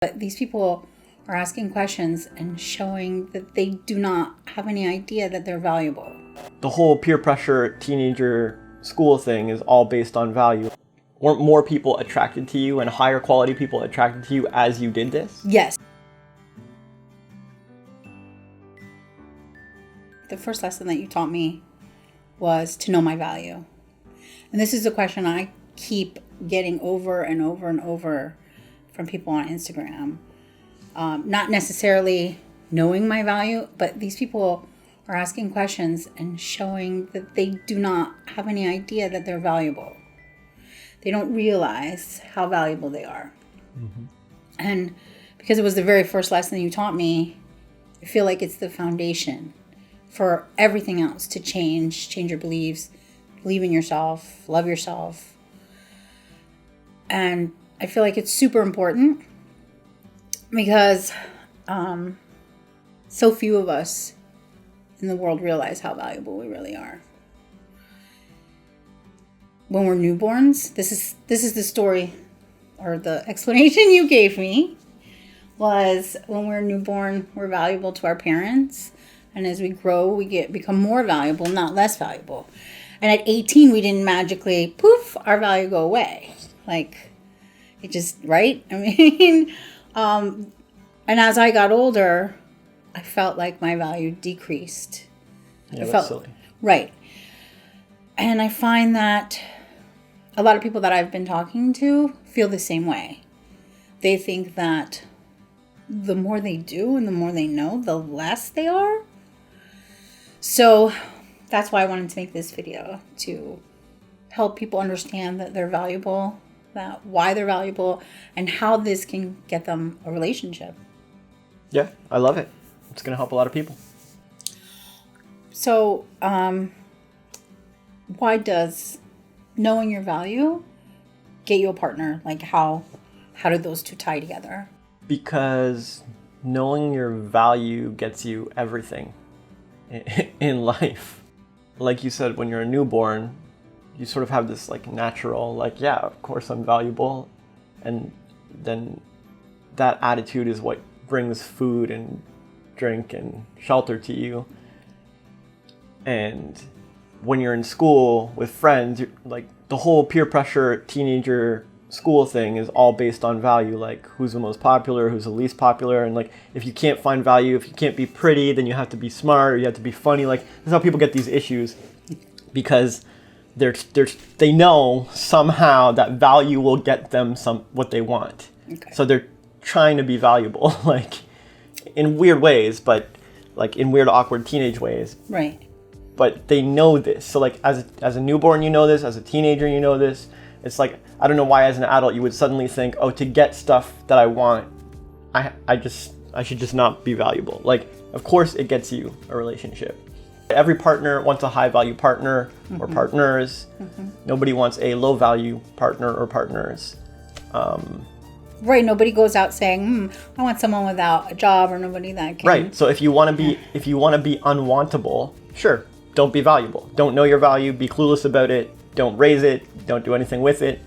But these people are asking questions and showing that they do not have any idea that they're valuable. The whole peer pressure teenager school thing is all based on value. Weren't more people attracted to you and higher quality people attracted to you as you did this? Yes. The first lesson that you taught me was to know my value. And this is a question I keep getting over and over and over from people on Instagram. Not necessarily knowing my value, but these people are asking questions and showing that they do not have any idea that they're valuable. They don't realize how valuable they are. Mm-hmm. And because it was the very first lesson you taught me, I feel like it's the foundation for everything else to change your beliefs, believe in yourself, love yourself. And I feel like it's super important because so few of us in the world realize how valuable we really are. When we're newborns, this is the story, or the explanation you gave me was when we're newborn, we're valuable to our parents. And as we grow, we become more valuable, not less valuable. And at 18, we didn't magically, poof, our value go away. Like, it just, right? I mean, and as I got older, I felt like my value decreased. Yeah, that's silly. Right. And I find that a lot of people that I've been talking to feel the same way. They think that the more they do and the more they know, the less they are. So that's why I wanted to make this video, to help people understand that they're valuable, that why they're valuable, and how this can get them a relationship. Yeah, I love it. It's going to help a lot of people. So, why does knowing your value get you a partner? Like, how do those two tie together? Because knowing your value gets you everything in life. Like you said, when you're a newborn, you sort of have this like natural, like, yeah, of course I'm valuable. And then that attitude is what brings food and drink and shelter to you. And when you're in school with friends, like the whole peer pressure teenager school thing is all based on value, like who's the most popular, who's the least popular. And like, if you can't find value, if you can't be pretty, then you have to be smart or you have to be funny. Like, that's how people get these issues, because they know somehow that value will get them what they want. Okay. So they're trying to be valuable, like in weird ways, but like in weird, awkward teenage ways. Right. But they know this. So like as a newborn, you know this. As a teenager, you know this. It's like, I don't know why as an adult you would suddenly think, oh, to get stuff that I want, I should just not be valuable. Like, of course it gets you a relationship. Every partner wants a high value partner or partners. Mm-hmm. Nobody wants a low value partner or partners. Right. Nobody goes out saying, I want someone without a job, or nobody that can. Right. So if you want to be unwantable, sure, don't be valuable. Don't know your value. Be clueless about it. Don't raise it. Don't do anything with it.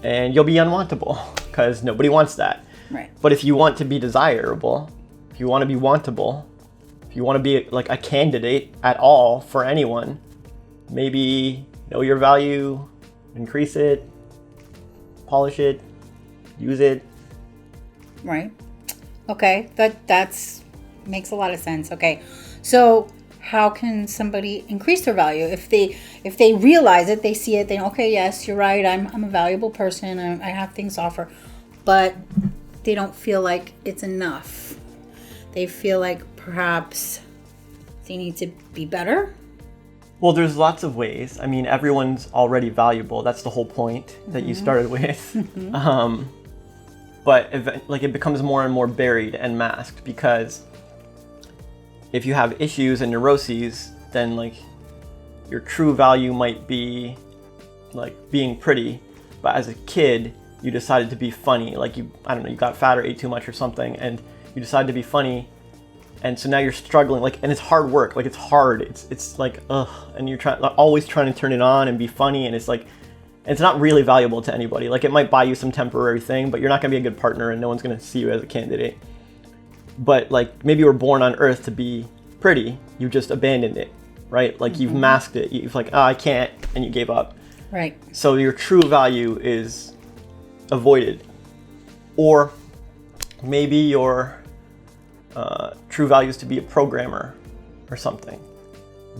And you'll be unwantable because nobody wants that. Right. But if you want to be desirable, if you want to be wantable, if you want to be like a candidate at all for anyone, maybe know your value, increase it, polish it, use it. Right. Okay. That's makes a lot of sense. Okay. So how can somebody increase their value if they realize it, they see it, they okay, yes, you're right, I'm a valuable person, I have things to offer, but they don't feel like it's enough. They feel like perhaps they need to be better. Well, there's lots of ways. I mean, everyone's already valuable. That's the whole point that you started with. Mm-hmm. But it becomes more and more buried and masked, because if you have issues and neuroses, then like your true value might be like being pretty. But as a kid, you decided to be funny. Like you got fat or ate too much or something, and you decided to be funny. And so now you're struggling, like, and it's hard work. Like, it's hard. It's like, ugh. And you're always trying to turn it on and be funny. And it's like, It's not really valuable to anybody. Like, it might buy you some temporary thing, but you're not going to be a good partner and no one's going to see you as a candidate. But like, maybe you were born on Earth to be pretty. You just abandoned it, right? Like, you've masked it. You've like, oh, I can't, and you gave up. Right. So your true value is avoided. Or maybe your true value is to be a programmer or something.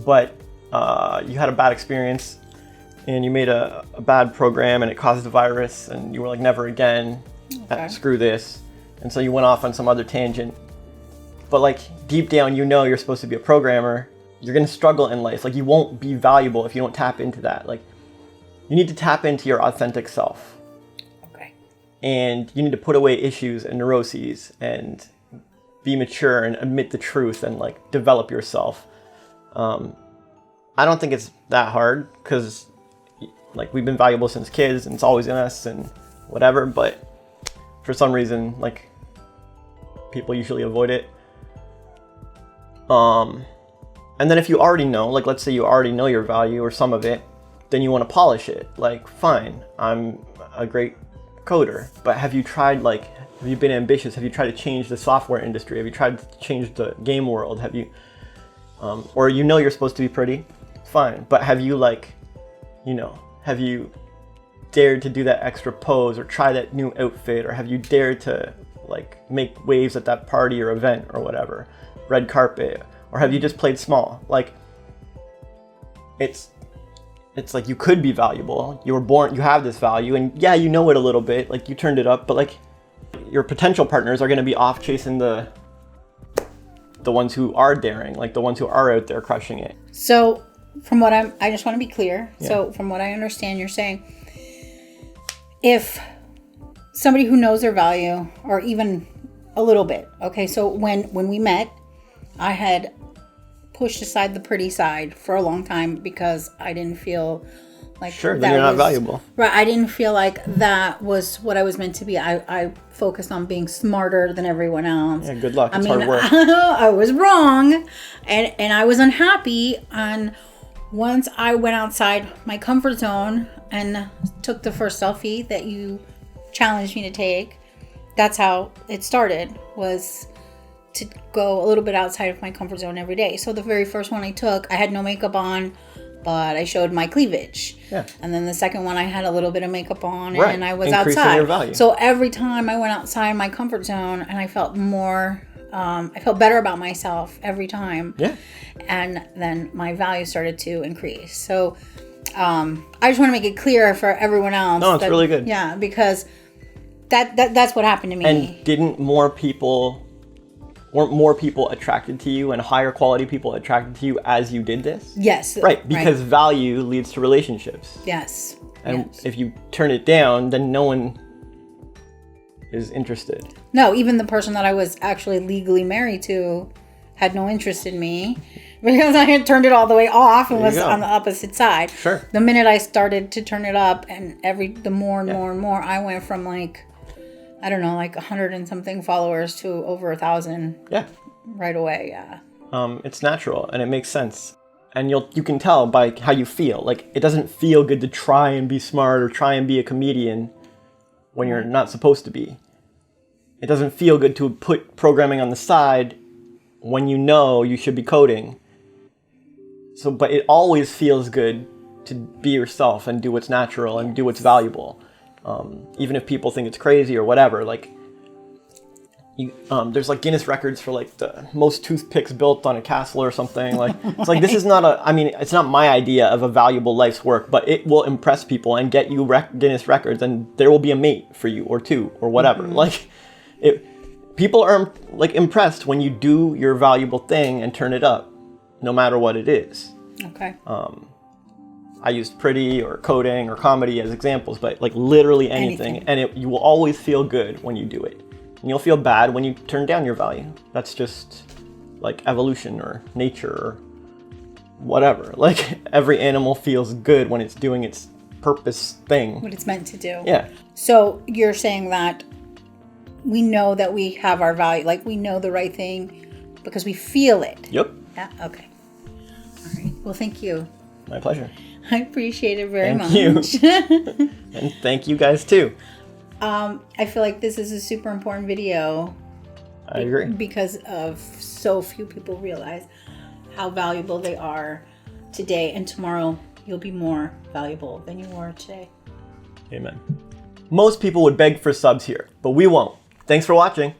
But you had a bad experience and you made a bad program and it caused a virus and you were like, never again, screw this. And so you went off on some other tangent. But like, deep down, you know you're supposed to be a programmer. You're going to struggle in life. Like, you won't be valuable if you don't tap into that. Like, you need to tap into your authentic self. Okay. And you need to put away issues and neuroses and be mature and admit the truth and like develop yourself. I don't think it's that hard because like, we've been valuable since kids and it's always in us and whatever. But for some reason, like, people usually avoid it. And then if you already know, like, let's say you already know your value or some of it, then you want to polish it. Like, fine, I'm a great coder, but have you tried, like, have you been ambitious? Have you tried to change the software industry? Have you tried to change the game world? Have you, or you know you're supposed to be pretty, fine, but have you, like, you know, have you dared to do that extra pose or try that new outfit, or have you dared to like make waves at that party or event or whatever, red carpet, or have you just played small? Like, it's like, you could be valuable. You were born, you have this value, and yeah, you know it a little bit, like, you turned it up, but like, your potential partners are going to be off chasing the ones who are daring, like the ones who are out there crushing it. So from what I just want to be clear. Yeah. So from what I understand, you're saying if somebody who knows their value, or even a little bit, okay, so when we met, I had pushed aside the pretty side for a long time because I didn't feel like then you're not valuable. Right, I didn't feel like that was what I was meant to be. I focused on being smarter than everyone else. Yeah, good luck. It's hard work. I was wrong, and I was unhappy. And once I went outside my comfort zone and took the first selfie that you challenged me to take, that's how it started, was to go a little bit outside of my comfort zone every day. So the very first one I took, I had no makeup on, but I showed my cleavage. Yeah. And then the second one, I had a little bit of makeup on, right, and I was outside. Your value. So every time I went outside my comfort zone, and I felt more, I felt better about myself every time. Yeah. And then my value started to increase. So I just want to make it clear for everyone else. No, it's really good. Yeah, because that's what happened to me. And weren't more people attracted to you and higher quality people attracted to you as you did this? Yes. Right, because value leads to relationships. Yes. And if you turn it down, then no one is interested. No, even the person that I was actually legally married to had no interest in me because I had turned it all the way off and was on the opposite side. Sure. The minute I started to turn it up, and the more and more, I went from like, I don't know, like 100 and something followers to over 1,000. Yeah. Right away. Yeah. It's natural and it makes sense. And you can tell by how you feel. Like, it doesn't feel good to try and be smart or try and be a comedian when you're not supposed to be. It doesn't feel good to put programming on the side when you know you should be coding. So, but it always feels good to be yourself and do what's natural and do what's valuable. Even if people think it's crazy or whatever, like, there's like Guinness records for like the most toothpicks built on a castle or something. Like, it's like, this is not it's not my idea of a valuable life's work, but it will impress people and get you Guinness records, and there will be a mate for you or two or whatever. Mm-hmm. Like, people are like impressed when you do your valuable thing and turn it up, no matter what it is. Okay. I used pretty or coding or comedy as examples, but like literally anything. And you will always feel good when you do it. And you'll feel bad when you turn down your value. That's just like evolution or nature or whatever. Like, every animal feels good when it's doing its purpose thing. What it's meant to do. Yeah. So you're saying that we know that we have our value, like we know the right thing because we feel it. Yep. Yeah. Okay. All right. Well, thank you. My pleasure. I appreciate it very much. Thank you. And thank you guys too. I feel like this is a super important video. I agree. Because of so few people realize how valuable they are today, and tomorrow you'll be more valuable than you were today. Amen. Most people would beg for subs here, but we won't. Thanks for watching.